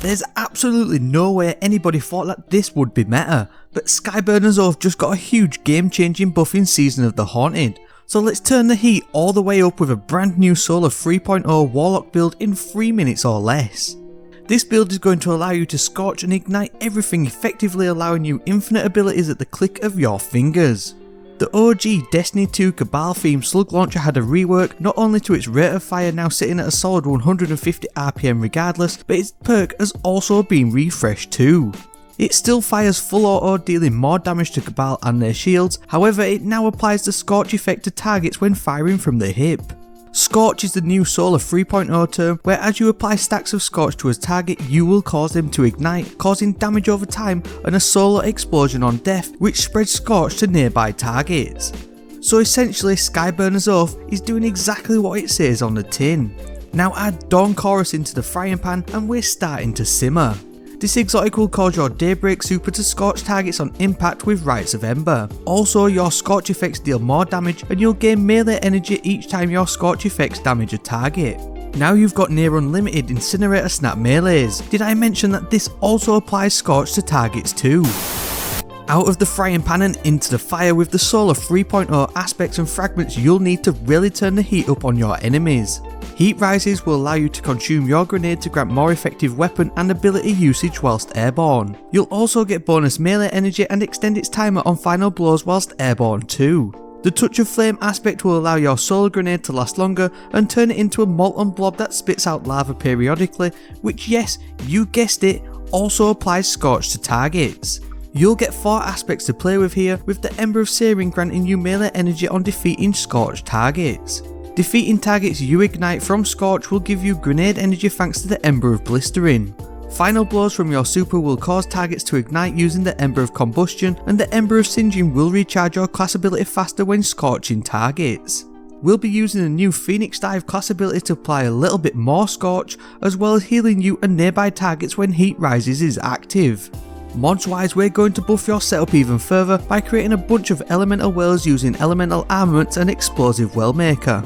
There's absolutely no way anybody thought that this would be meta, but Skyburners have just got a huge game changing buff in Season of the Haunted. So let's turn the heat all the way up with a brand new Solar 3.0 Warlock build in 3 minutes or less. This build is going to allow you to scorch and ignite everything, effectively allowing you infinite abilities at the click of your fingers. The OG Destiny 2 Cabal themed slug launcher had a rework, not only to its rate of fire now sitting at a solid 150 RPM regardless, but its perk has also been refreshed too. It still fires full auto, dealing more damage to Cabal and their shields, however it now applies the Scorch effect to targets when firing from the hip. Scorch is the new Solar 3.0 term, where as you apply stacks of Scorch to a target you will cause them to ignite, causing damage over time and a solar explosion on death which spreads Scorch to nearby targets. So essentially Skyburners Oath is doing exactly what it says on the tin. Now add Dawn Chorus into the frying pan and we're starting to simmer. This exotic will cause your Daybreak super to scorch targets on impact with Rites of Ember. Also, your Scorch effects deal more damage and you'll gain melee energy each time your Scorch effects damage a target. Now you've got near unlimited Incinerator Snap melees. Did I mention that this also applies Scorch to targets too? Out of the frying pan and into the fire with the Solar 3.0 aspects and fragments, you'll need to really turn the heat up on your enemies. Heat rises will allow you to consume your grenade to grant more effective weapon and ability usage whilst airborne. You'll also get bonus melee energy and extend its timer on final blows whilst airborne too. The Touch of Flame aspect will allow your solar grenade to last longer and turn it into a molten blob that spits out lava periodically, which, yes, you guessed it, also applies Scorch to targets. You'll get 4 aspects to play with here, with the Ember of Searing granting you melee energy on defeating Scorch targets. Defeating targets you ignite from Scorch will give you grenade energy thanks to the Ember of Blistering. Final blows from your super will cause targets to ignite using the Ember of Combustion, and the Ember of Singeing will recharge your class ability faster when scorching targets. We'll be using a new Phoenix Dive class ability to apply a little bit more Scorch, as well as healing you and nearby targets when Heat Rises is active. Mods wise, we're going to buff your setup even further by creating a bunch of elemental wells using elemental armaments and explosive well maker.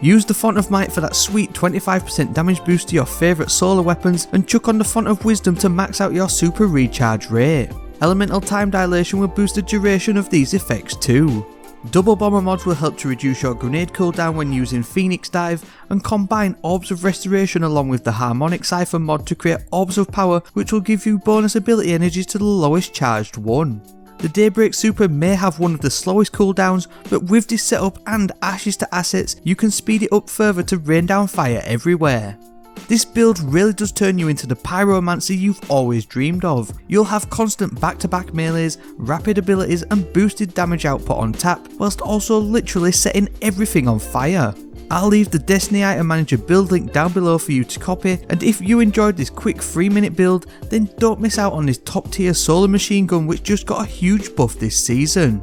Use the Font of Might for that sweet 25% damage boost to your favourite solar weapons, and chuck on the Font of Wisdom to max out your super recharge rate. Elemental Time Dilation will boost the duration of these effects too. Double Bomber mods will help to reduce your grenade cooldown when using Phoenix Dive, and combine Orbs of Restoration along with the Harmonic Cipher mod to create Orbs of Power, which will give you bonus ability energies to the lowest charged one. The Daybreak super may have one of the slowest cooldowns, but with this setup and Ashes to assets, you can speed it up further to rain down fire everywhere. This build really does turn you into the pyromancer you've always dreamed of. You'll have constant back-to-back melees, rapid abilities and boosted damage output on tap, whilst also literally setting everything on fire. I'll leave the Destiny Item Manager build link down below for you to copy, and if you enjoyed this quick 3-minute build, then don't miss out on this top tier solar machine gun which just got a huge buff this season.